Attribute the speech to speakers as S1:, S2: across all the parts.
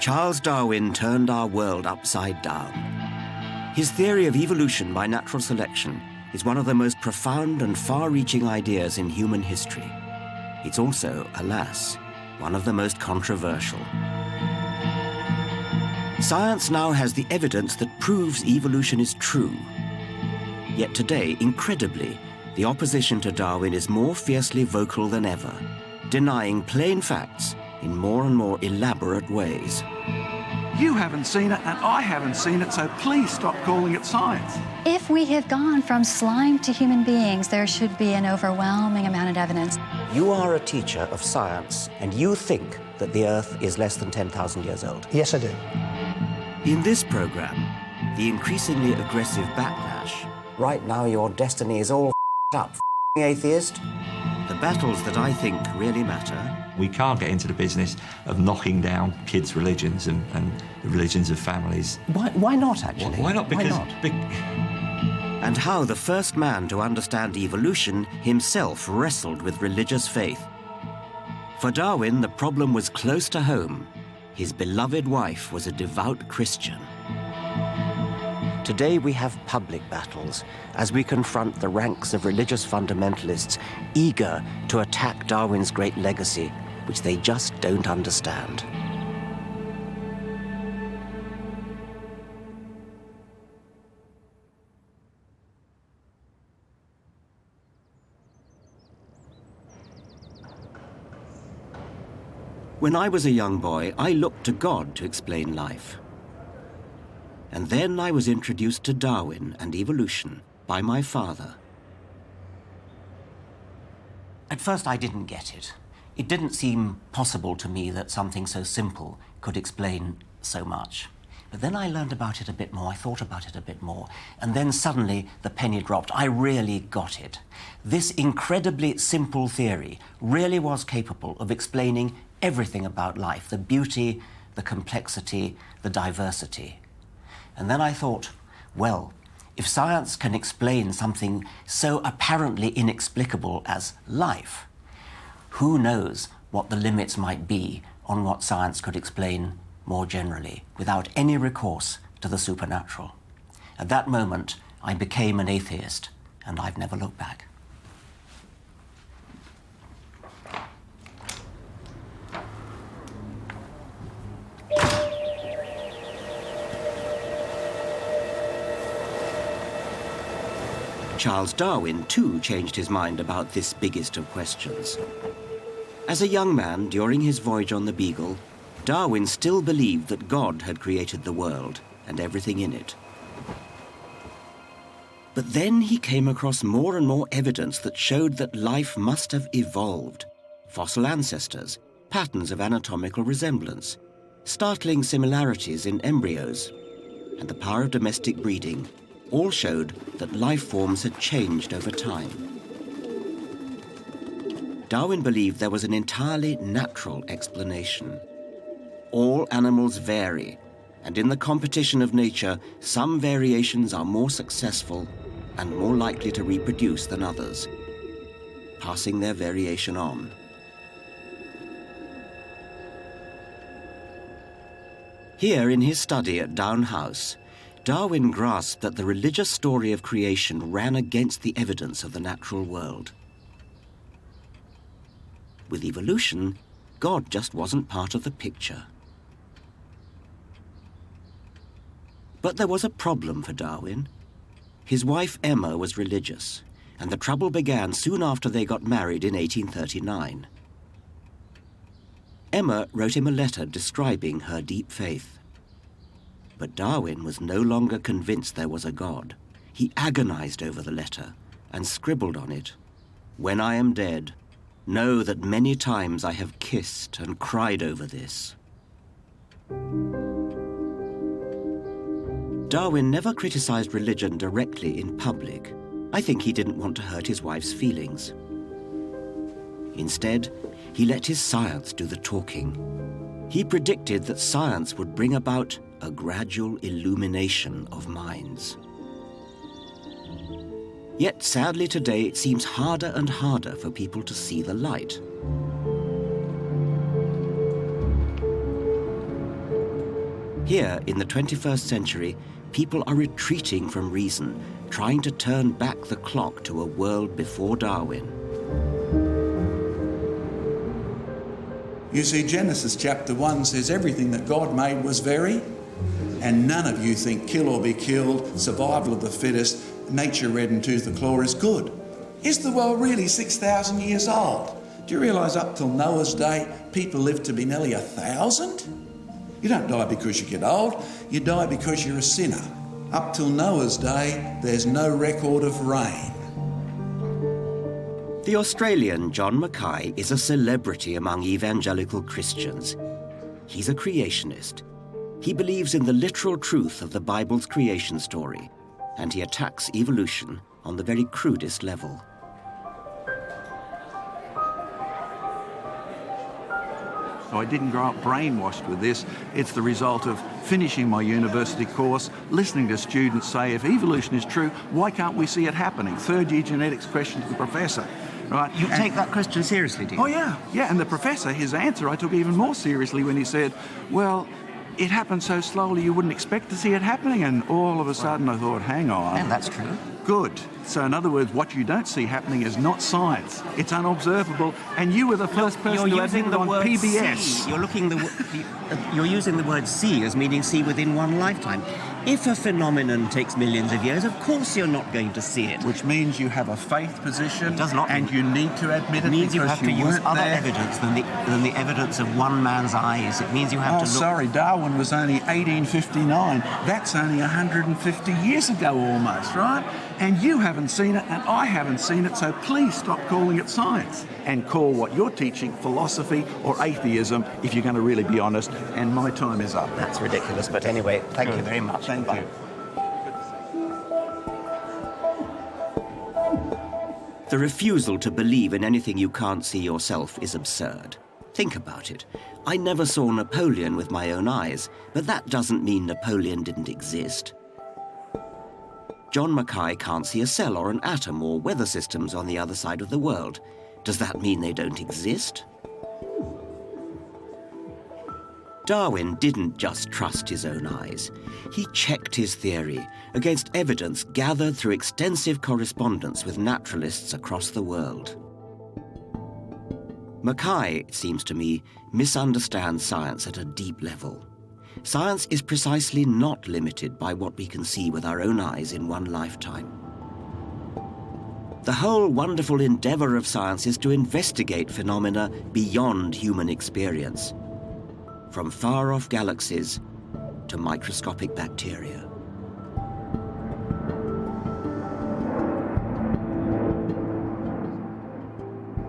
S1: Charles Darwin turned our world upside down. His theory of evolution by natural selection is one of the most profound and far-reaching ideas in human history. It's also, alas, one of the most controversial. Science now has the evidence that proves evolution is true. Yet today, incredibly, the opposition to Darwin is more fiercely vocal than ever, denying plain facts in more and more elaborate ways.
S2: You haven't seen it, and I haven't seen it, so please stop calling it science.
S3: If we have gone from slime to human beings, there should be an overwhelming amount of evidence.
S1: You are a teacher of science, and you think that the Earth is less than 10,000 years old.
S4: Yes, I do.
S1: In this program, the increasingly aggressive backlash. Right now, your destiny is all up, atheist. The battles that I think really matter.
S5: We can't get into the business of knocking down kids' religions and the religions of families.
S1: Why not, actually?
S5: Why not? Because
S1: and how the first man to understand evolution himself wrestled with religious faith. For Darwin, the problem was close to home. His beloved wife was a devout Christian. Today we have public battles as we confront the ranks of religious fundamentalists eager to attack Darwin's great legacy, which they just don't understand. When I was a young boy, I looked to God to explain life. And then I was introduced to Darwin and evolution by my father. At first I didn't get it. It didn't seem possible to me that something so simple could explain so much. But then I learned about it a bit more, I thought about it a bit more, and then suddenly the penny dropped. I really got it. This incredibly simple theory really was capable of explaining everything about life, the beauty, the complexity, the diversity. And then I thought, well, if science can explain something so apparently inexplicable as life, who knows what the limits might be on what science could explain more generally, without any recourse to the supernatural. At that moment, I became an atheist, and I've never looked back. Charles Darwin, too, changed his mind about this biggest of questions. As a young man, during his voyage on the Beagle, Darwin still believed that God had created the world and everything in it. But then he came across more and more evidence that showed that life must have evolved. Fossil ancestors, patterns of anatomical resemblance, startling similarities in embryos, and the power of domestic breeding all showed that life forms had changed over time. Darwin believed there was an entirely natural explanation. All animals vary, and in the competition of nature, some variations are more successful and more likely to reproduce than others, passing their variation on. Here in his study at Down House, Darwin grasped that the religious story of creation ran against the evidence of the natural world. With evolution, God just wasn't part of the picture. But there was a problem for Darwin. His wife Emma was religious, and the trouble began soon after they got married in 1839. Emma wrote him a letter describing her deep faith. But Darwin was no longer convinced there was a God. He agonized over the letter and scribbled on it, "When I am dead, know that many times I have kissed and cried over this." Darwin never criticized religion directly in public. I think he didn't want to hurt his wife's feelings. Instead, he let his science do the talking. He predicted that science would bring about a gradual illumination of minds. Yet, sadly today, it seems harder and harder for people to see the light. Here, in the 21st century, people are retreating from reason, trying to turn back the clock to a world before Darwin.
S4: You see, Genesis chapter 1 says everything that God made was very, and none of you think kill or be killed, survival of the fittest, nature red and tooth the claw is good. Is the world really 6,000 years old? Do you realise up till Noah's day, people lived to be nearly 1,000? You don't die because you get old, you die because you're a sinner. Up till Noah's day, there's no record of rain.
S1: The Australian John Mackay is a celebrity among evangelical Christians. He's a creationist. He believes in the literal truth of the Bible's creation story, and he attacks evolution on the very crudest level.
S2: So I didn't grow up brainwashed with this. It's the result of finishing my university course, listening to students say, if evolution is true, why can't we see it happening? Third-year genetics question to the professor. Right?
S1: You take that question seriously, do you?
S2: Oh, yeah. And the professor, his answer, I took even more seriously when he said, well, it happened so slowly you wouldn't expect to see it happening. And all of a sudden I thought, hang on.
S1: And that's true.
S2: Good. So in other words, what you don't see happening is not science. It's unobservable. And you were the first person to admit it on PBS.
S1: See. You're using the word see as meaning see within one lifetime. If a phenomenon takes millions of years, of course you're not going to see it.
S2: Which means you have a faith position.
S1: It does not.
S2: And you need to admit it.
S1: It means you have to use other
S2: there.
S1: evidence than the evidence of one man's eyes. It means you have to look...
S2: sorry, Darwin was only 1859. That's only 150 years ago almost, right? And you haven't seen it, and I haven't seen it, so please stop calling it science and call what you're teaching philosophy or atheism if you're going to really be honest, and my time is up.
S1: That's ridiculous, but anyway, thank you very much.
S2: Thank you.
S1: The refusal to believe in anything you can't see yourself is absurd. Think about it. I never saw Napoleon with my own eyes, but that doesn't mean Napoleon didn't exist. John Mackay can't see a cell or an atom or weather systems on the other side of the world. Does that mean they don't exist? Darwin didn't just trust his own eyes. He checked his theory against evidence gathered through extensive correspondence with naturalists across the world. Mackay, it seems to me, misunderstands science at a deep level. Science is precisely not limited by what we can see with our own eyes in one lifetime. The whole wonderful endeavor of science is to investigate phenomena beyond human experience, from far-off galaxies to microscopic bacteria.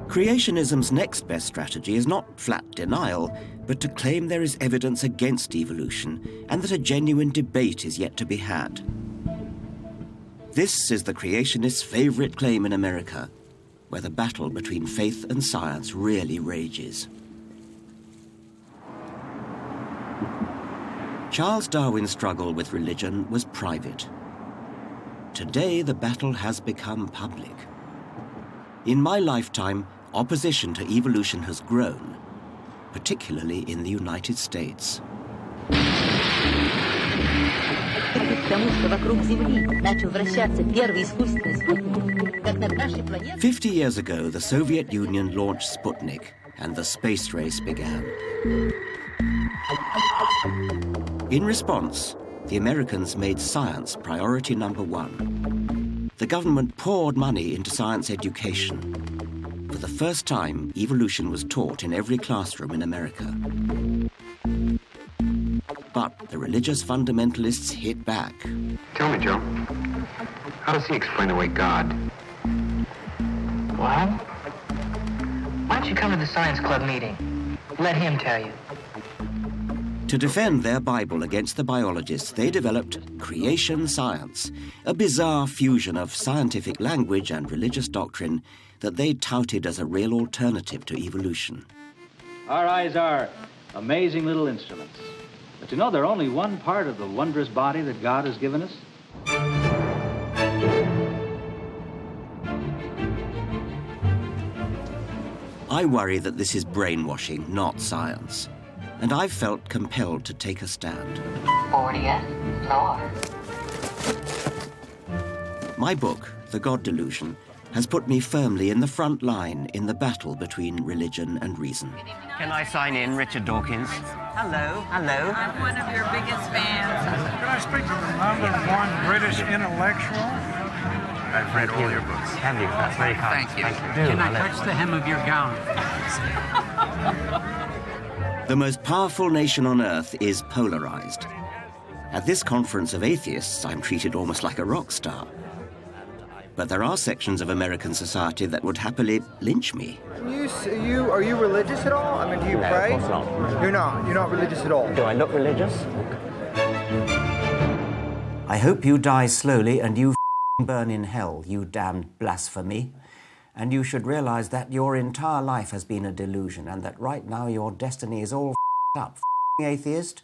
S1: Creationism's next best strategy is not flat denial, but to claim there is evidence against evolution and that a genuine debate is yet to be had. This is the creationists' favorite claim in America, where the battle between faith and science really rages. Charles Darwin's struggle with religion was private. Today, the battle has become public. In my lifetime, opposition to evolution has grown, particularly in the United States. 50 years ago, the Soviet Union launched Sputnik, and the space race began. In response, the Americans made science priority number one. The government poured money into science education. For the first time, evolution was taught in every classroom in America. But the religious fundamentalists hit back.
S6: Tell me, Joe, how does he explain away God?
S7: Well, why don't you come to the science club meeting? Let him tell you.
S1: To defend their Bible against the biologists, they developed creation science, a bizarre fusion of scientific language and religious doctrine that they touted as a real alternative to evolution.
S8: Our eyes are amazing little instruments. But you know, they're only one part of the wondrous body that God has given us.
S1: I worry that this is brainwashing, not science. and I've felt compelled to take a stand.
S7: 40th floor.
S1: My book, The God Delusion, has put me firmly in the front line in the battle between religion and reason. Can I sign in, Richard Dawkins? Hello, hello.
S9: I'm one of your biggest fans.
S10: Could I speak to the #1 British intellectual?
S6: I've read all your books.
S8: Have you? That's very kind.
S9: Thank you.
S8: Can I touch the hem of your gown?
S1: The most powerful nation on earth is polarized. At this conference of atheists, I'm treated almost like a rock star. But there are sections of American society that would happily lynch me.
S11: Are you religious at all? I mean, do you pray?
S1: No, of course not.
S11: You're not? You're not religious at all?
S1: Do I look religious? I hope you die slowly and you burn in hell, you damned blasphemy. And you should realize that your entire life has been a delusion and that right now your destiny is all up, atheist.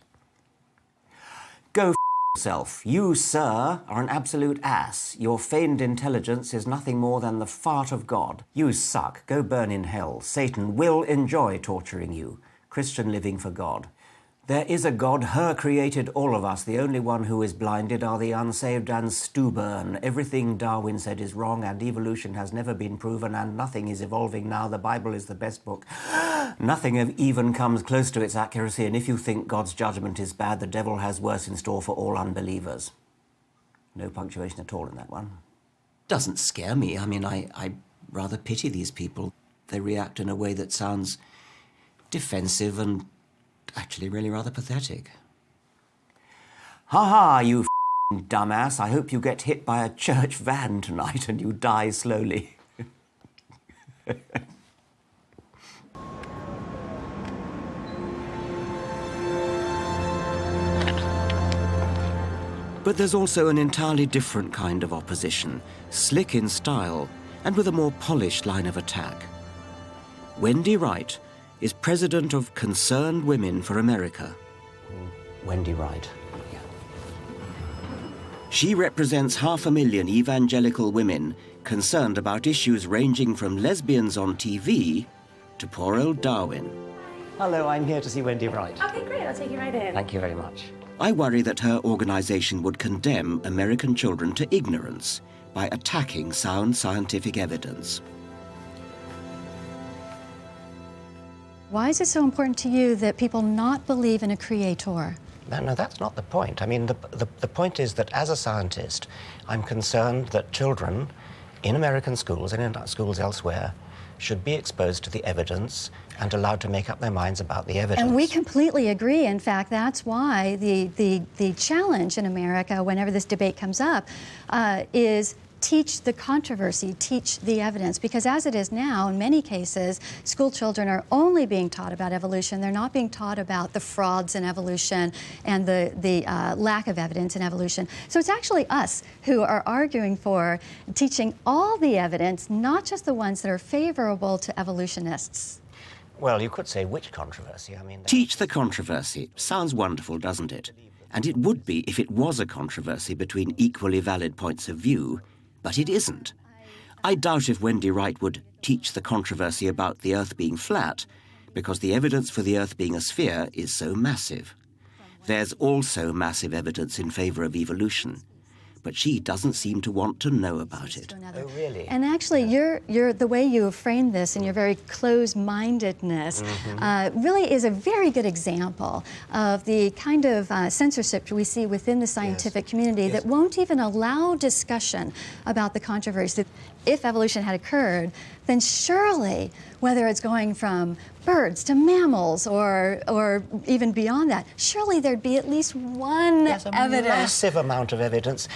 S1: Go yourself. You, sir, are an absolute ass. Your feigned intelligence is nothing more than the fart of God. You suck. Go burn in hell. Satan will enjoy torturing you. Christian living for God. There is a God, her created all of us. The only one who is blinded are the unsaved and stubborn. Everything Darwin said is wrong, and evolution has never been proven, and nothing is evolving now. The Bible is the best book. Nothing even comes close to its accuracy, and if you think God's judgment is bad, the devil has worse in store for all unbelievers. No punctuation at all in that one. Doesn't scare me. I mean, I rather pity these people. They react in a way that sounds defensive and actually really rather pathetic. Ha-ha, you dumbass. I hope you get hit by a church van tonight and you die slowly. But there's also an entirely different kind of opposition, slick in style and with a more polished line of attack. Wendy Wright is president of Concerned Women for America. Wendy Wright. Yeah. She represents 500,000 evangelical women concerned about issues ranging from lesbians on TV to poor old Darwin. Hello, I'm here to see Wendy Wright.
S12: Okay, great. I'll take you right in.
S1: Thank you very much. I worry that her organization would condemn American children to ignorance by attacking sound scientific evidence.
S3: Why is it so important to you that people not believe in a creator?
S1: No, that's not the point. I mean, the point is that as a scientist, I'm concerned that children in American schools and in schools elsewhere should be exposed to the evidence and allowed to make up their minds about the evidence.
S3: And we completely agree. In fact, that's why the challenge in America, whenever this debate comes up, is teach the controversy, teach the evidence. Because as it is now, in many cases, school children are only being taught about evolution. They're not being taught about the frauds in evolution and the lack of evidence in evolution. So it's actually us who are arguing for teaching all the evidence, not just the ones that are favorable to evolutionists.
S1: Well, you could say which controversy. I mean, teach the controversy. Sounds wonderful, doesn't it? And it would be if it was a controversy between equally valid points of view, but it isn't. I doubt if Wendy Wright would teach the controversy about the Earth being flat, because the evidence for the Earth being a sphere is so massive. There's also massive evidence in favor of evolution, but she doesn't seem to want to know about it. Oh, really?
S3: And actually, you're the way you have framed this and your very closed-mindedness really is a very good example of the kind of censorship we see within the scientific community that won't even allow discussion about the controversy. If evolution had occurred, then surely, whether it's going from birds to mammals or even beyond that, surely there'd be at least one evidence.
S1: Massive amount of evidence.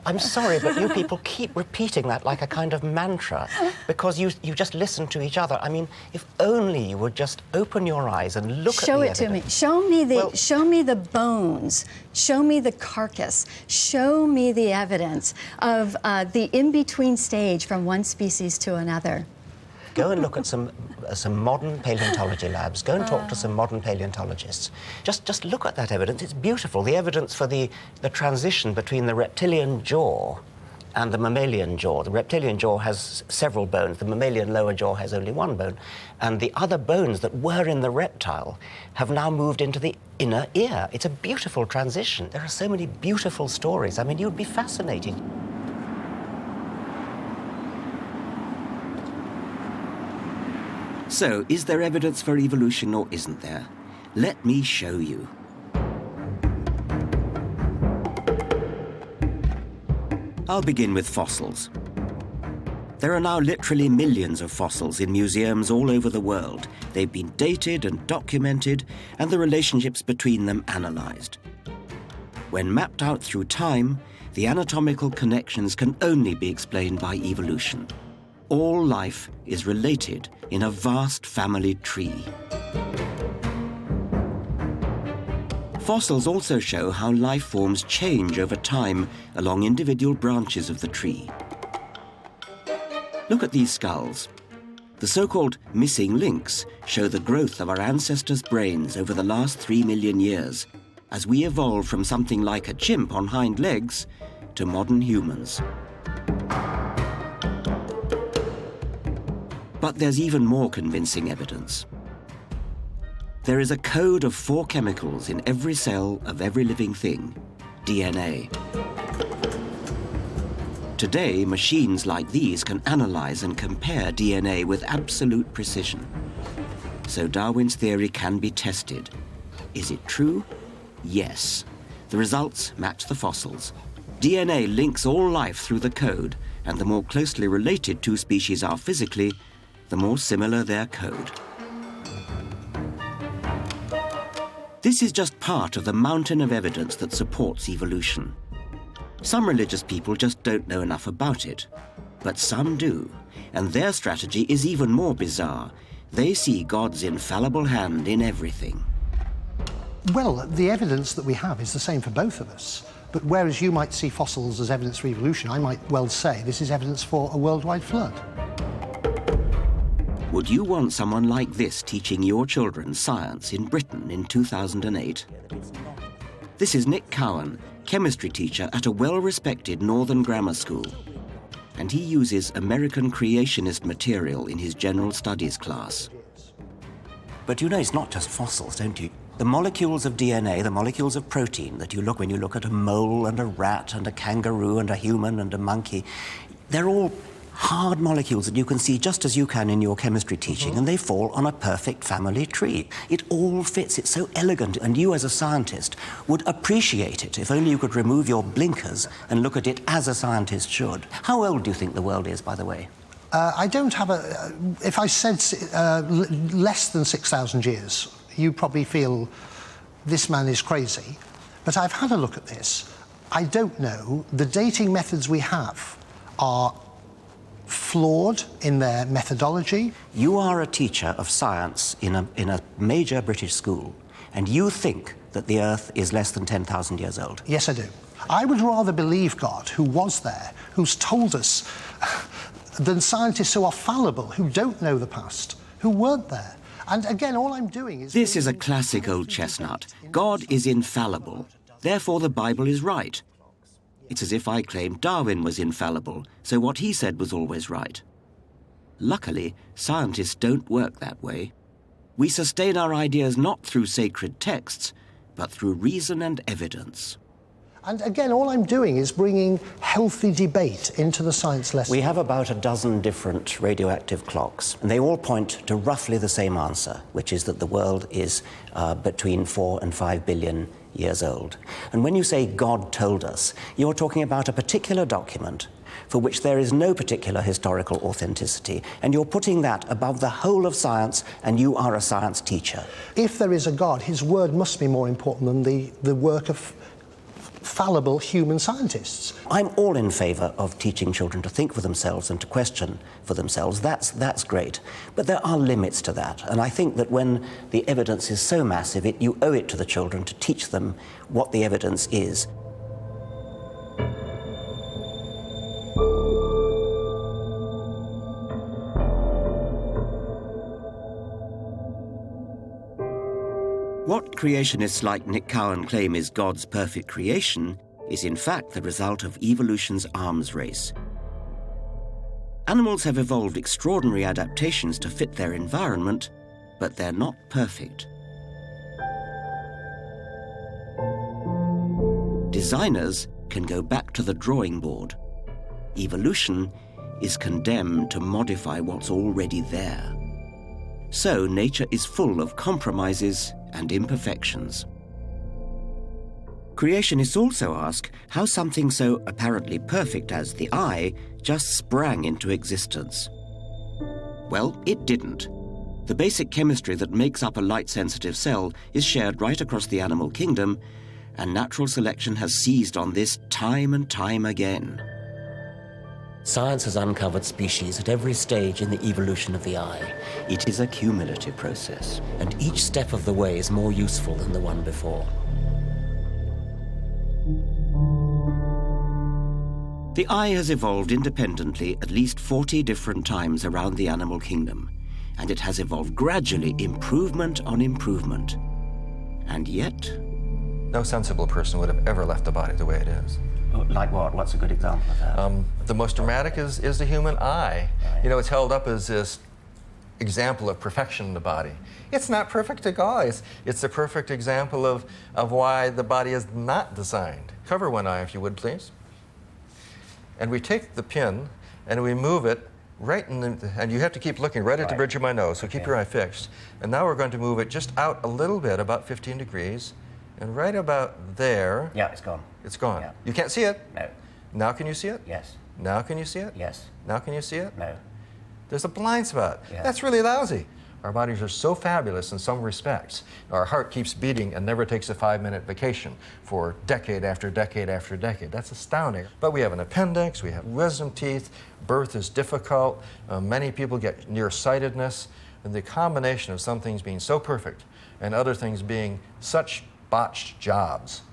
S1: I'm sorry, but you people keep repeating that like a kind of mantra because you just listen to each other. I mean, if only you would just open your eyes and look at the evidence.
S3: Show it to me. Show me the bones. Show me the carcass. Show me the evidence of the in-between stage from one species to another.
S1: Go and look at some modern paleontology labs. Go and talk to some modern paleontologists. Just look at that evidence. It's beautiful. The evidence for the transition between the reptilian jaw and the mammalian jaw. The reptilian jaw has several bones. The mammalian lower jaw has only one bone. And the other bones that were in the reptile have now moved into the inner ear. It's a beautiful transition. There are so many beautiful stories. I mean, you'd be fascinated. So, is there evidence for evolution or isn't there? Let me show you. I'll begin with fossils. There are now literally millions of fossils in museums all over the world. They've been dated and documented, and the relationships between them analysed. When mapped out through time, the anatomical connections can only be explained by evolution. All life is related in a vast family tree. Fossils also show how life forms change over time along individual branches of the tree. Look at these skulls. The so-called missing links show the growth of our ancestors' brains over the last 3 million years, as we evolved from something like a chimp on hind legs to modern humans. But there's even more convincing evidence. There is a code of 4 chemicals in every cell of every living thing, DNA. Today, machines like these can analyze and compare DNA with absolute precision. So Darwin's theory can be tested. Is it true? Yes. The results match the fossils. DNA links all life through the code, and the more closely related 2 species are physically, the more similar their code. This is just part of the mountain of evidence that supports evolution. Some religious people just don't know enough about it, but some do, and their strategy is even more bizarre. They see God's infallible hand in everything.
S12: Well, the evidence that we have is the same for both of us, but whereas you might see fossils as evidence for evolution, I might well say this is evidence for a worldwide flood.
S1: Would you want someone like this teaching your children science in Britain in 2008? This is Nick Cowan, chemistry teacher at a well-respected northern grammar school. And he uses American creationist material in his general studies class. But you know it's not just fossils, don't you? The molecules of DNA, the molecules of protein that you look when you look at a mole and a rat and a kangaroo and a human and a monkey, they're all hard molecules that you can see just as you can in your chemistry teaching, and they fall on a perfect family tree. It all fits, it's so elegant, and you as a scientist would appreciate it if only you could remove your blinkers and look at it as a scientist should. How old do you think the world is, by the way?
S12: I don't have a... if I said less than 6,000 years, you'd probably feel this man is crazy. But I've had a look at this. I don't know. The dating methods we have are flawed in their methodology.
S1: You are a teacher of science in a major British school, and you think that the Earth is less than 10,000 years old.
S12: Yes, I do. I would rather believe God, who was there, who's told us, than scientists who are fallible, who don't know the past, who weren't there. And again, all I'm doing is...
S1: This is a classic old chestnut. God is infallible. Therefore, the Bible is right. It's as if I claimed Darwin was infallible, so what he said was always right. Luckily, scientists don't work that way. We sustain our ideas not through sacred texts, but through reason and evidence.
S12: And again, all I'm doing is bringing healthy debate into the science lesson.
S1: We have about a dozen different radioactive clocks, and they all point to roughly the same answer, which is that the world is between 4 and 5 billion years old. And when you say God told us, you're talking about a particular document for which there is no particular historical authenticity, and you're putting that above the whole of science, and you are a science teacher.
S12: If there is a God, his word must be more important than the work of fallible human scientists.
S1: I'm all in favour of teaching children to think for themselves and to question for themselves. That's great. But there are limits to that. And I think that when the evidence is so massive, you owe it to the children to teach them what the evidence is. What creationists like Nick Cowan claim is God's perfect creation is in fact the result of evolution's arms race. Animals have evolved extraordinary adaptations to fit their environment, but they're not perfect. Designers can go back to the drawing board. Evolution is condemned to modify what's already there. So nature is full of compromises and imperfections. Creationists also ask how something so apparently perfect as the eye just sprang into existence. Well, it didn't. The basic chemistry that makes up a light-sensitive cell is shared right across the animal kingdom, and natural selection has seized on this time and time again. Science has uncovered species at every stage in the evolution of the eye. It is a cumulative process, and each step of the way is more useful than the one before. The eye has evolved independently at least 40 different times around the animal kingdom, and it has evolved gradually, improvement on improvement. And yet...
S13: no sensible person would have ever left the body the way it is.
S1: Like what? What's a good example of that?
S13: The most dramatic is the human eye. Right. You know, it's held up as this example of perfection in the body. It's not perfect at all. It's a perfect example of why the body is not designed. Cover one eye, if you would, please. And we take the pin and we move it right in the, and you have to keep looking right at the bridge of my nose, so keep your eye fixed. And now we're going to move it just out a little bit, about 15 degrees, and right about there.
S1: Yeah, it's gone.
S13: It's gone.
S1: Yeah.
S13: You can't see it?
S1: No.
S13: Now can you see it?
S1: Yes.
S13: Now can you see it?
S1: Yes.
S13: Now can you see it?
S1: No.
S13: There's a blind spot.
S1: Yeah.
S13: That's really lousy. Our bodies are so fabulous in some respects. Our heart keeps beating and never takes a 5-minute vacation for decade after decade after decade. That's astounding. But we have an appendix, we have wisdom teeth, birth is difficult, many people get nearsightedness, and the combination of some things being so perfect and other things being such botched jobs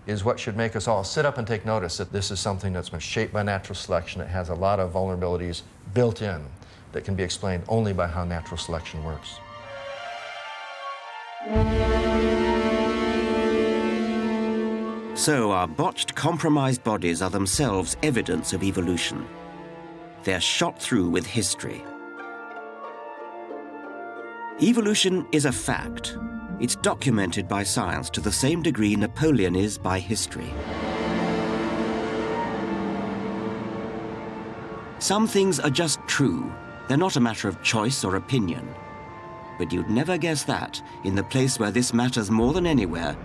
S13: is what should make us all sit up and take notice that this is something that's been shaped by natural selection. It has a lot of vulnerabilities built in that can be explained only by how natural selection works.
S1: So our botched, compromised bodies are themselves evidence of evolution. They're shot through with history. Evolution is a fact. It's documented by science to the same degree Napoleon is by history. Some things are just true. They're not a matter of choice or opinion. But you'd never guess that in the place where this matters more than anywhere,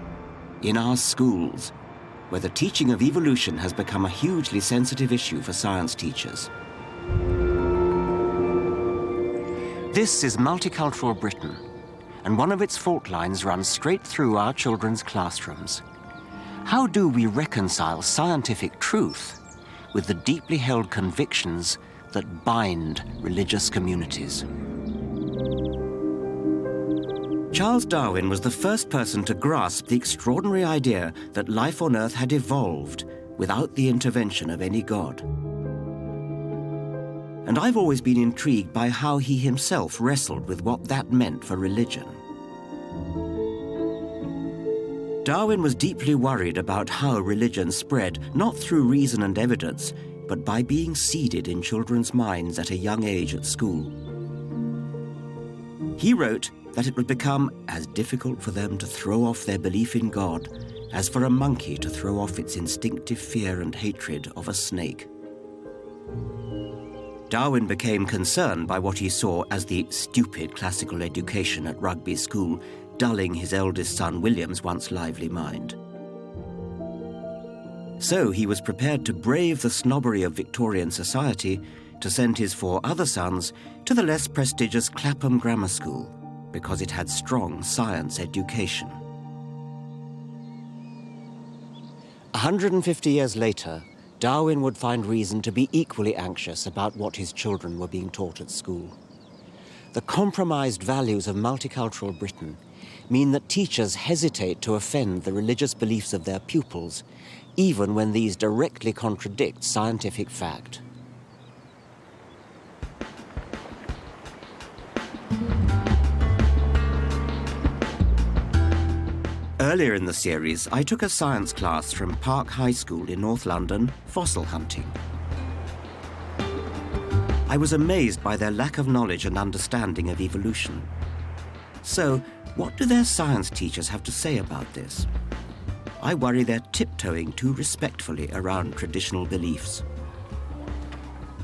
S1: in our schools, where the teaching of evolution has become a hugely sensitive issue for science teachers. This is multicultural Britain, and one of its fault lines runs straight through our children's classrooms. How do we reconcile scientific truth with the deeply held convictions that bind religious communities? Charles Darwin was the first person to grasp the extraordinary idea that life on Earth had evolved without the intervention of any god. And I've always been intrigued by how he himself wrestled with what that meant for religion. Darwin was deeply worried about how religion spread, not through reason and evidence, but by being seeded in children's minds at a young age at school. He wrote that it would become as difficult for them to throw off their belief in God as for a monkey to throw off its instinctive fear and hatred of a snake. Darwin became concerned by what he saw as the stupid classical education at Rugby School, dulling his eldest son William's once lively mind. So he was prepared to brave the snobbery of Victorian society to send his 4 other sons to the less prestigious Clapham Grammar School because it had strong science education. 150 years later, Darwin would find reason to be equally anxious about what his children were being taught at school. The compromised values of multicultural Britain mean that teachers hesitate to offend the religious beliefs of their pupils, even when these directly contradict scientific fact. Earlier in the series, I took a science class from Park High School in North London, fossil hunting. I was amazed by their lack of knowledge and understanding of evolution. So, what do their science teachers have to say about this? I worry they're tiptoeing too respectfully around traditional beliefs.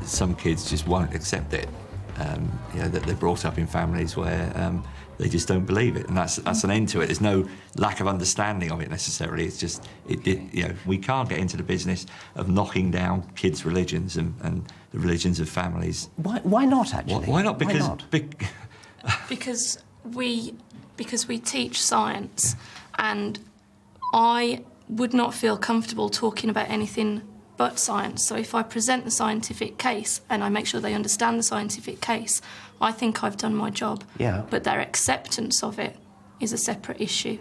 S5: Some kids just won't accept it. That they're brought up in families where they just don't believe it, and that's an end to it. There's no lack of understanding of it necessarily. It's just we can't get into the business of knocking down kids' religions and the religions of families.
S1: Why not, actually?
S5: Why not? Because
S14: because we teach science, and I would not feel comfortable talking about anything but science. So if I present the scientific case and I make sure they understand the scientific case, I think I've done my job.
S1: Yeah.
S14: But their acceptance of it is a separate issue.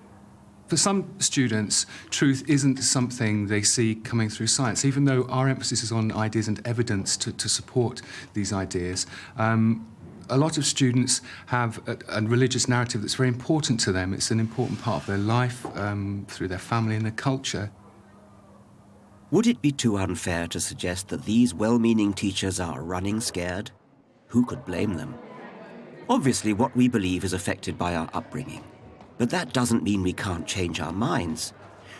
S15: For some students, truth isn't something they see coming through science, even though our emphasis is on ideas and evidence to support these ideas. A lot of students have a religious narrative that's very important to them. It's an important part of their life, through their family and their culture.
S1: Would it be too unfair to suggest that these well-meaning teachers are running scared? Who could blame them? Obviously, what we believe is affected by our upbringing. But that doesn't mean we can't change our minds.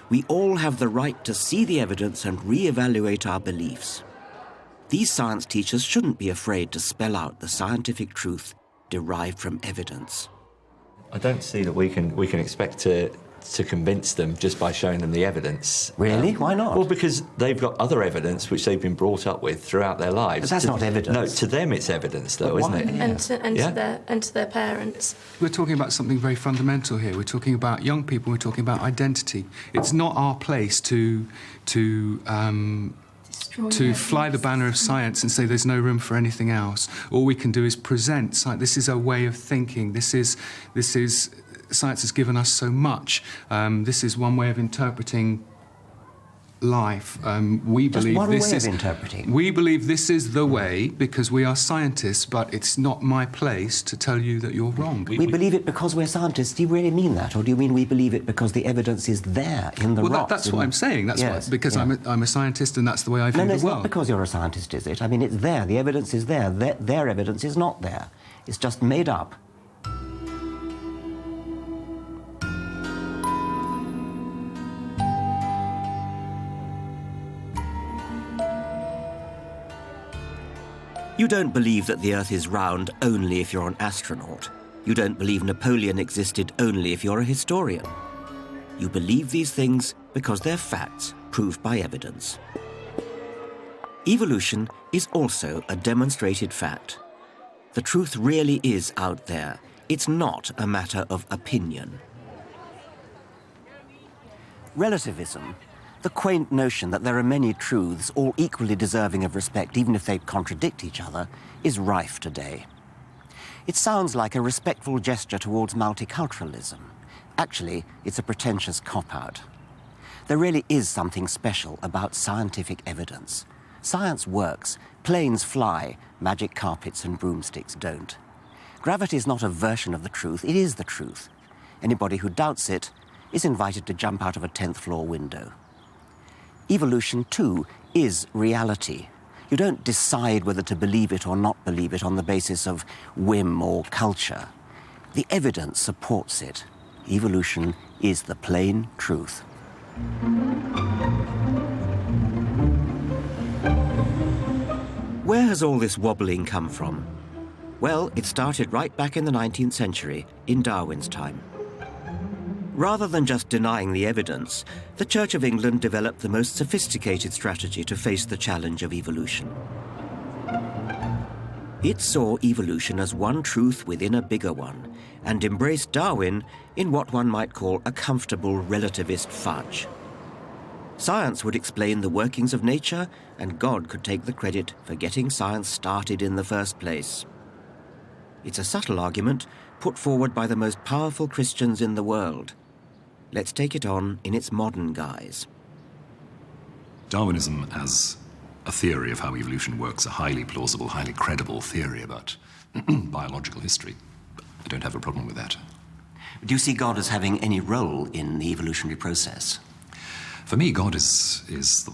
S1: We all have the right to see the evidence and re-evaluate our beliefs. These science teachers shouldn't be afraid to spell out the scientific truth derived from evidence.
S5: I don't see that we can expect to convince them just by showing them the evidence.
S1: Really? Why not?
S5: Well, because they've got other evidence which they've been brought up with throughout their lives.
S1: But that's not evidence.
S5: No, to them it's evidence, though, isn't it?
S14: Yeah. And to their parents.
S15: We're talking about something very fundamental here. We're talking about young people. We're talking about identity. It's not our place to fly the banner of science and say there's no room for anything else. All we can do is present science. This is a way of thinking. This is science has given us so much. This is one way of interpreting life. We believe this is the way because we are scientists, but it's not my place to tell you that you're wrong.
S1: We believe it because we're scientists. Do you really mean that? Or do you mean we believe it because the evidence is there in the rocks?
S15: That's what I'm saying. Because I'm a scientist and that's the way I view the world.
S1: No, it's not because you're a scientist, is it? I mean, it's there. The evidence is there. Their evidence is not there. It's just made up. You don't believe that the Earth is round only if you're an astronaut. You don't believe Napoleon existed only if you're a historian. You believe these things because they're facts proved by evidence. Evolution is also a demonstrated fact. The truth really is out there. It's not a matter of opinion. Relativism, the quaint notion that there are many truths, all equally deserving of respect, even if they contradict each other, is rife today. It sounds like a respectful gesture towards multiculturalism. Actually, it's a pretentious cop-out. There really is something special about scientific evidence. Science works. Planes fly. Magic carpets and broomsticks don't. Gravity is not a version of the truth. It is the truth. Anybody who doubts it is invited to jump out of a 10th floor window. Evolution, too, is reality. You don't decide whether to believe it or not believe it on the basis of whim or culture. The evidence supports it. Evolution is the plain truth. Where has all this wobbling come from? Well, it started right back in the 19th century, in Darwin's time. Rather than just denying the evidence, the Church of England developed the most sophisticated strategy to face the challenge of evolution. It saw evolution as one truth within a bigger one, and embraced Darwin in what one might call a comfortable relativist fudge. Science would explain the workings of nature, and God could take the credit for getting science started in the first place. It's a subtle argument put forward by the most powerful Christians in the world. Let's take it on in its modern guise.
S16: Darwinism as a theory of how evolution works, a highly plausible, highly credible theory about biological history. I don't have a problem with that.
S1: Do you see God as having any role in the evolutionary process?
S16: For me, God is the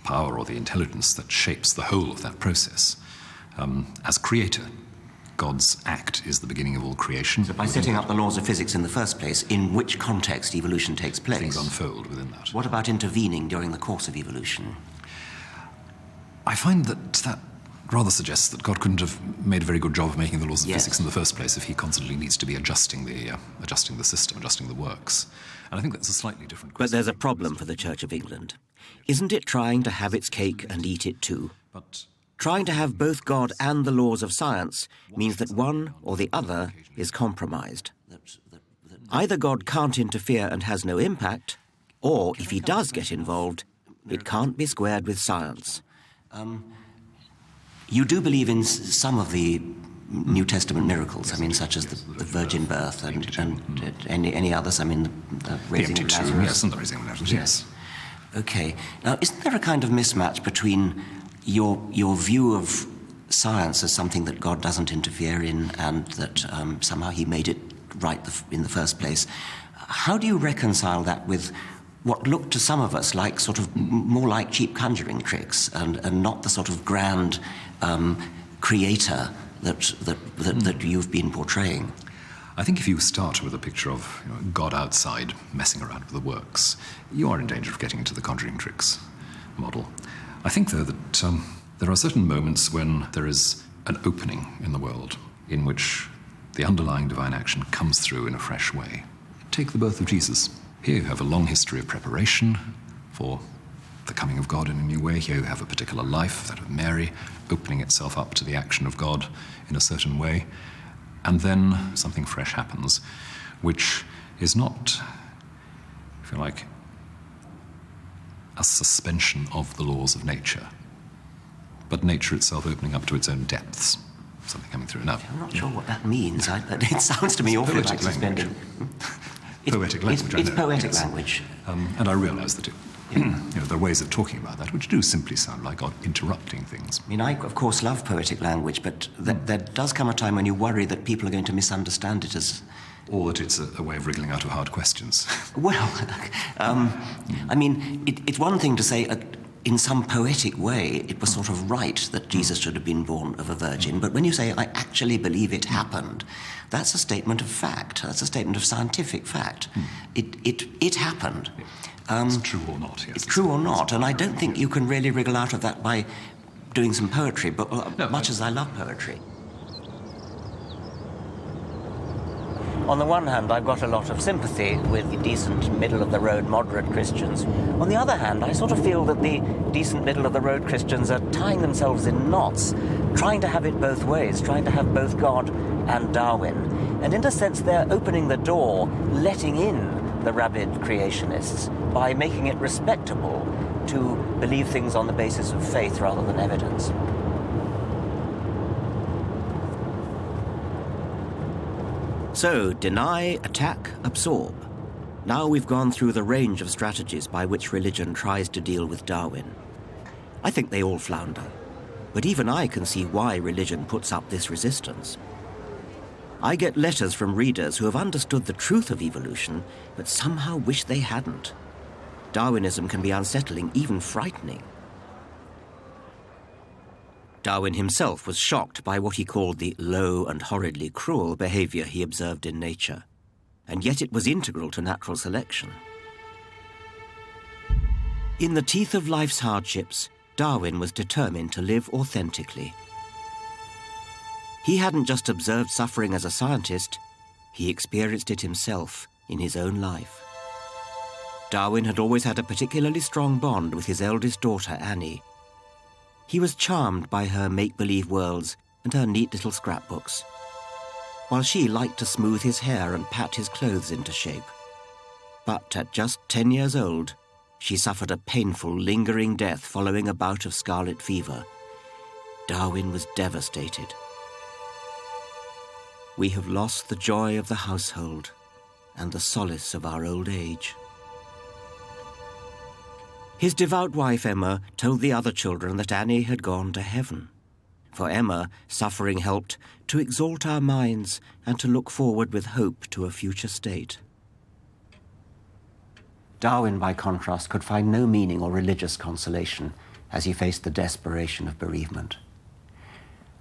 S16: power or the intelligence that shapes the whole of that process. As creator, God's act is the beginning of all creation.
S1: So by setting up the laws of physics in the first place, in which context evolution takes place?
S16: Things unfold within that.
S1: What about intervening during the course of evolution?
S16: I find that rather suggests that God couldn't have made a very good job of making the laws of physics in the first place if he constantly needs to be adjusting the system, adjusting the works. And I think that's a slightly different question.
S1: But there's a problem for the Church of England. Isn't it trying to have its cake and eat it too?
S16: But
S1: trying to have both God and the laws of science means that one or the other is compromised. Either God can't interfere and has no impact, or if he does get involved, it can't be squared with science. You do believe in some of the New Testament miracles, I mean, such as the virgin birth and any others, I mean, the raising of Lazarus.
S16: Yes, and the raising of Lazarus, yes.
S1: Okay. Now, isn't there a kind of mismatch between your view of science as something that God doesn't interfere in and that somehow he made it right in the first place? How do you reconcile that with what looked to some of us like sort of more like cheap conjuring tricks and not the sort of grand creator that you've been portraying?
S16: I think if you start with a picture of God outside messing around with the works, you are in danger of getting into the conjuring tricks model. I think, though, that there are certain moments when there is an opening in the world in which the underlying divine action comes through in a fresh way. Take the birth of Jesus. Here you have a long history of preparation for the coming of God in a new way. Here you have a particular life, that of Mary, opening itself up to the action of God in a certain way. And then something fresh happens, which is not, if you like, a suspension of the laws of nature, but nature itself opening up to its own depths, something coming through. Now,
S1: I'm not sure what that means. It sounds to me awfully like suspending.
S16: Poetic language.
S1: It's poetic language.
S16: And I realise that there are ways of talking about that which do simply sound like interrupting things.
S1: I mean, I, of course, love poetic language, but there does come a time when you worry that people are going to misunderstand it as...
S16: Or that it's a way of wriggling out of hard questions.
S1: Well, I mean, it's one thing to say, in some poetic way, it was sort of right that Jesus should have been born of a virgin, but when you say, I actually believe it happened, that's a statement of fact. That's a statement of scientific fact. It happened.
S16: It's true or not, yes.
S1: It's true or not, and I don't think you can really wriggle out of that by doing some poetry, but much as I love poetry. On the one hand, I've got a lot of sympathy with the decent, middle-of-the-road, moderate Christians. On the other hand, I sort of feel that the decent, middle-of-the-road Christians are tying themselves in knots, trying to have it both ways, trying to have both God and Darwin. And in a sense, they're opening the door, letting in the rabid creationists by making it respectable to believe things on the basis of faith rather than evidence. So, deny, attack, absorb. Now we've gone through the range of strategies by which religion tries to deal with Darwin. I think they all flounder, but even I can see why religion puts up this resistance. I get letters from readers who have understood the truth of evolution, but somehow wish they hadn't. Darwinism can be unsettling, even frightening. Darwin himself was shocked by what he called the low and horridly cruel behavior he observed in nature, and yet it was integral to natural selection. In the teeth of life's hardships, Darwin was determined to live authentically. He hadn't just observed suffering as a scientist, he experienced it himself in his own life. Darwin had always had a particularly strong bond with his eldest daughter, Annie. He was charmed by her make-believe worlds and her neat little scrapbooks, while she liked to smooth his hair and pat his clothes into shape. But at just 10 years old, she suffered a painful, lingering death following a bout of scarlet fever. Darwin was devastated. We have lost the joy of the household and the solace of our old age. His devout wife, Emma, told the other children that Annie had gone to heaven. For Emma, suffering helped to exalt our minds and to look forward with hope to a future state. Darwin, by contrast, could find no meaning or religious consolation as he faced the desperation of bereavement.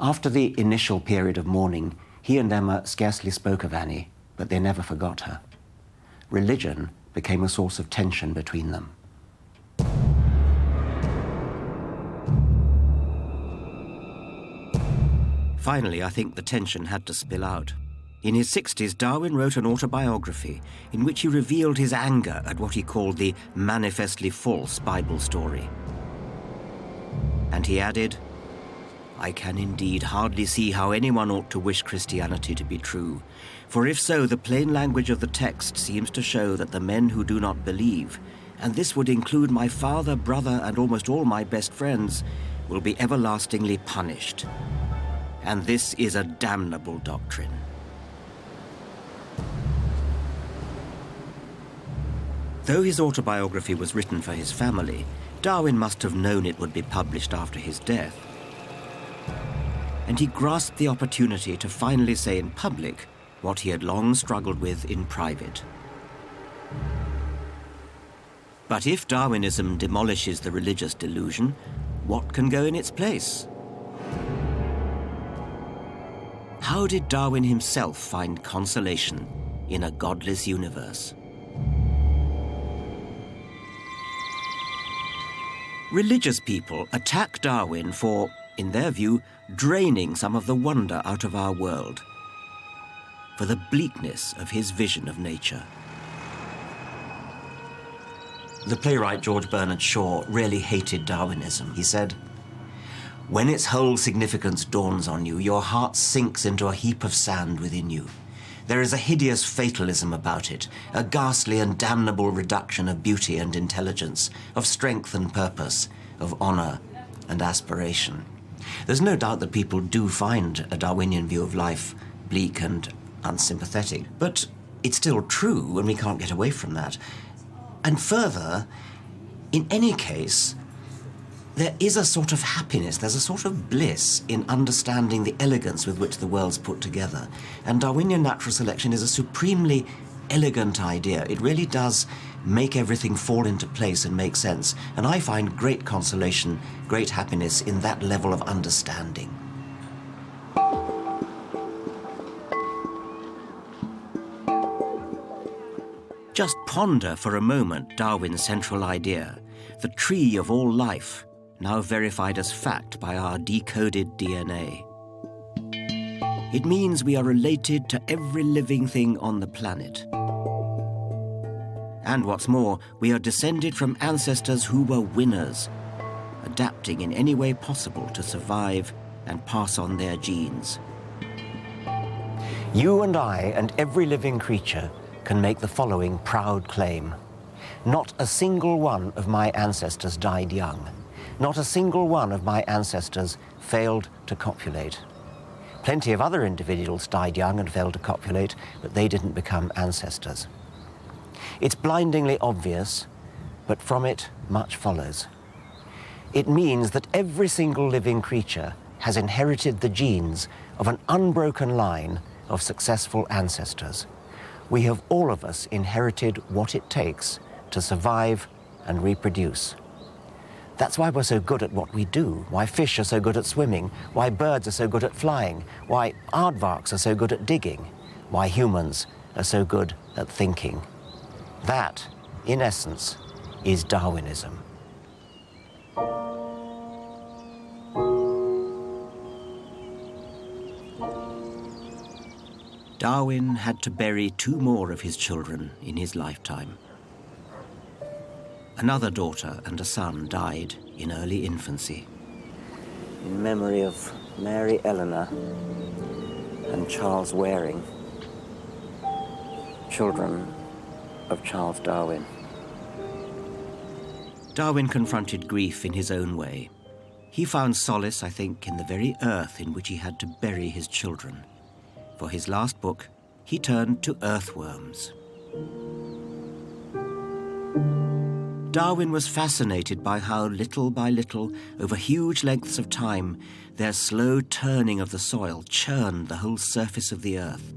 S1: After the initial period of mourning, he and Emma scarcely spoke of Annie, but they never forgot her. Religion became a source of tension between them. Finally, I think the tension had to spill out. In his 60s, Darwin wrote an autobiography in which he revealed his anger at what he called the manifestly false Bible story. And he added, "I can indeed hardly see how anyone ought to wish Christianity to be true, for if so, the plain language of the text seems to show that the men who do not believe, and this would include my father, brother, and almost all my best friends, will be everlastingly punished. And this is a damnable doctrine." Though his autobiography was written for his family, Darwin must have known it would be published after his death. And he grasped the opportunity to finally say in public what he had long struggled with in private. But if Darwinism demolishes the religious delusion, what can go in its place? How did Darwin himself find consolation in a godless universe? Religious people attack Darwin for, in their view, draining some of the wonder out of our world, for the bleakness of his vision of nature. The playwright George Bernard Shaw really hated Darwinism. He said, "When its whole significance dawns on you, your heart sinks into a heap of sand within you. There is a hideous fatalism about it, a ghastly and damnable reduction of beauty and intelligence, of strength and purpose, of honor and aspiration." There's no doubt that people do find a Darwinian view of life bleak and unsympathetic, but it's still true, and we can't get away from that. And further, in any case, there is a sort of happiness, there's a sort of bliss in understanding the elegance with which the world's put together. And Darwinian natural selection is a supremely elegant idea. It really does make everything fall into place and make sense. And I find great consolation, great happiness in that level of understanding. Just ponder for a moment Darwin's central idea, the tree of all life, now verified as fact by our decoded DNA. It means we are related to every living thing on the planet. And what's more, we are descended from ancestors who were winners, adapting in any way possible to survive and pass on their genes. You and I and every living creature can make the following proud claim. Not a single one of my ancestors died young. Not a single one of my ancestors failed to copulate. Plenty of other individuals died young and failed to copulate, but they didn't become ancestors. It's blindingly obvious, but from it much follows. It means that every single living creature has inherited the genes of an unbroken line of successful ancestors. We have all of us inherited what it takes to survive and reproduce. That's why we're so good at what we do, why fish are so good at swimming, why birds are so good at flying, why aardvarks are so good at digging, why humans are so good at thinking. That, in essence, is Darwinism. Darwin had to bury 2 more of his children in his lifetime. Another daughter and a son died in early infancy. In memory of Mary Eleanor and Charles Waring, children of Charles Darwin. Darwin confronted grief in his own way. He found solace, I think, in the very earth in which he had to bury his children. For his last book, he turned to earthworms. Darwin was fascinated by how little by little, over huge lengths of time, their slow turning of the soil churned the whole surface of the earth.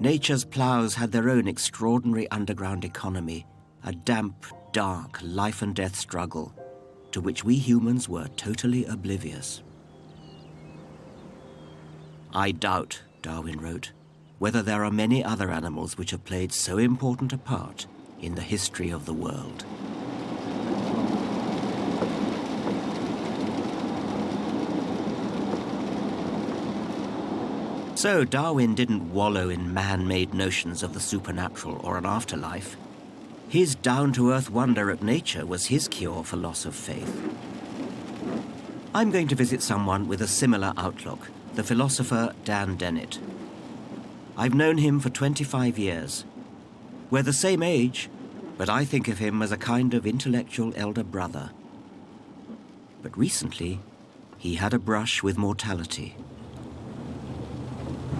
S1: Nature's ploughs had their own extraordinary underground economy, a damp, dark, life and death struggle, to which we humans were totally oblivious. I doubt, Darwin wrote, whether there are many other animals which have played so important a part in the history of the world. So Darwin didn't wallow in man-made notions of the supernatural or an afterlife. His down-to-earth wonder at nature was his cure for loss of faith. I'm going to visit someone with a similar outlook, the philosopher Dan Dennett. I've known him for 25 years. We're the same age, but I think of him as a kind of intellectual elder brother. But recently, he had a brush with mortality.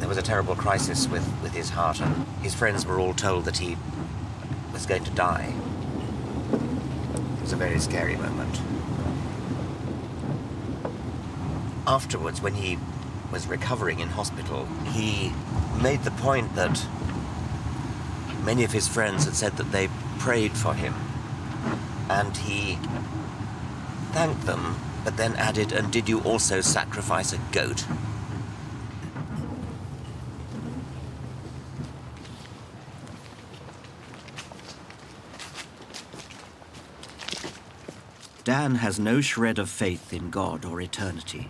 S1: There was a terrible crisis with his heart, and his friends were all told that he was going to die. It was a very scary moment. Afterwards, when he was recovering in hospital, he made the point that many of his friends had said that they prayed for him, and he thanked them, but then added, "And did you also sacrifice a goat?" Dan has no shred of faith in God or eternity.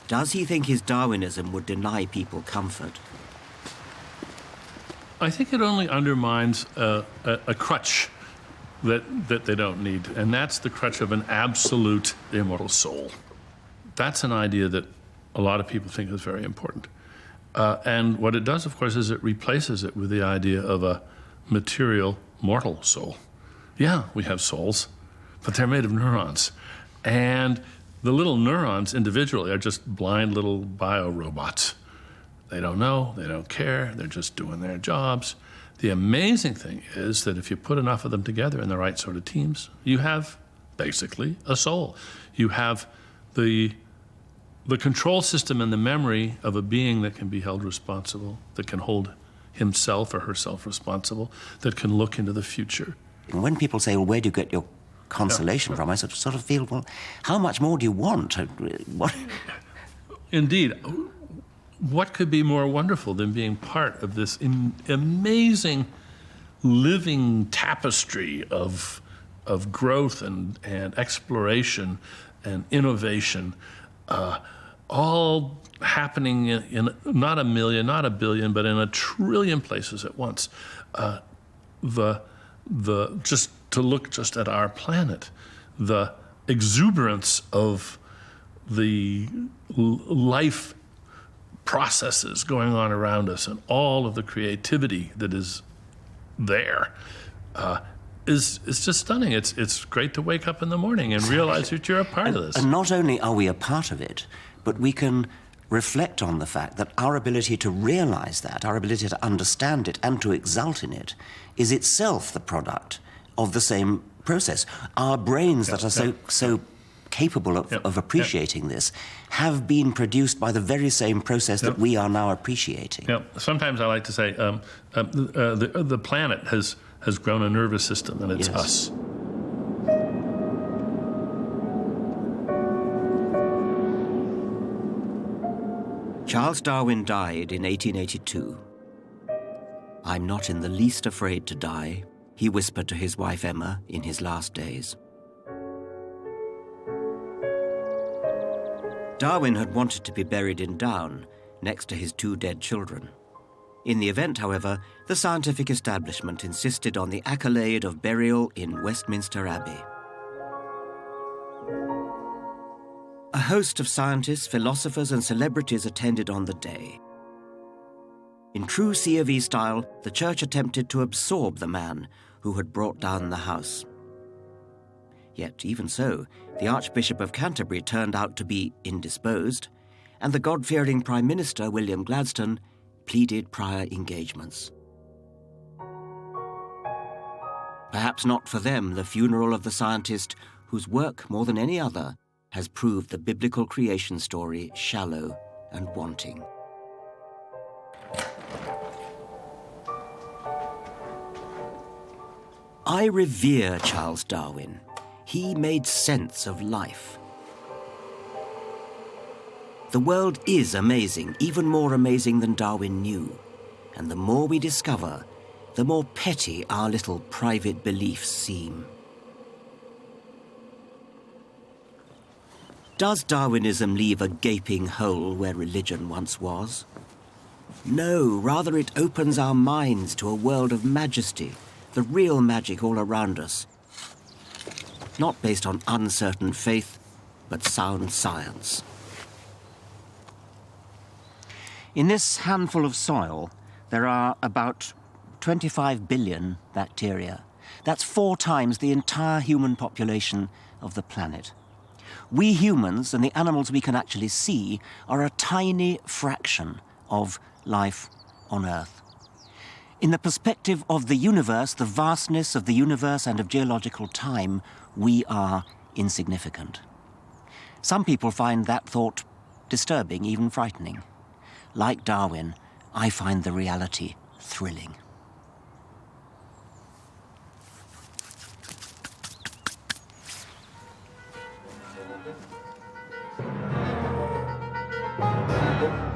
S1: Does he think his Darwinism would deny people comfort?
S17: I think it only undermines a crutch that they don't need, and that's the crutch of an absolute immortal soul. That's an idea that a lot of people think is very important. And what it does, of course, is it replaces it with the idea of a material, mortal soul. Yeah, we have souls, but they're made of neurons. And the little neurons individually are just blind little biorobots. They don't know, they don't care, they're just doing their jobs. The amazing thing is that if you put enough of them together in the right sort of teams, you have basically a soul. You have the control system and the memory of a being that can be held responsible, that can hold himself or herself responsible, that can look into the future.
S1: And when people say, well, where do you get your consolation from? I sort of feel, well, how much more do you want? What?
S17: Indeed. What could be more wonderful than being part of this amazing living tapestry of growth and exploration and innovation, all happening in not a million, not a billion, but in 1 trillion places at once. Just to look just at our planet, the exuberance of the life processes going on around us and all of the creativity that is there is just stunning. It's great to wake up in the morning and realize that you're a part of this.
S1: And not only are we a part of it, but we can reflect on the fact that our ability to realize that, our ability to understand it and to exult in it, is itself the product of the same process. Our brains that are so capable of appreciating this have been produced by the very same process that we are now appreciating.
S17: Sometimes I like to say the planet has grown a nervous system, and it's us.
S1: Charles Darwin died in 1882. "I'm not in the least afraid to die," he whispered to his wife Emma in his last days. Darwin had wanted to be buried in Down, next to his 2 dead children. In the event, however, the scientific establishment insisted on the accolade of burial in Westminster Abbey. A host of scientists, philosophers, and celebrities attended on the day. In true C of E style, the church attempted to absorb the man who had brought down the house. Yet, even so, the Archbishop of Canterbury turned out to be indisposed, and the God-fearing Prime Minister, William Gladstone, pleaded prior engagements. Perhaps not for them the funeral of the scientist whose work, more than any other, has proved the biblical creation story shallow and wanting. I revere Charles Darwin. He made sense of life. The world is amazing, even more amazing than Darwin knew. And the more we discover, the more petty our little private beliefs seem. Does Darwinism leave a gaping hole where religion once was? No, rather it opens our minds to a world of majesty, the real magic all around us. Not based on uncertain faith, but sound science. In this handful of soil, there are about 25 billion bacteria. That's 4 times the entire human population of the planet. We humans and the animals we can actually see are a tiny fraction of life on Earth. In the perspective of the universe, the vastness of the universe and of geological time, we are insignificant. Some people find that thought disturbing, even frightening. Like Darwin, I find the reality thrilling.
S18: Thank you.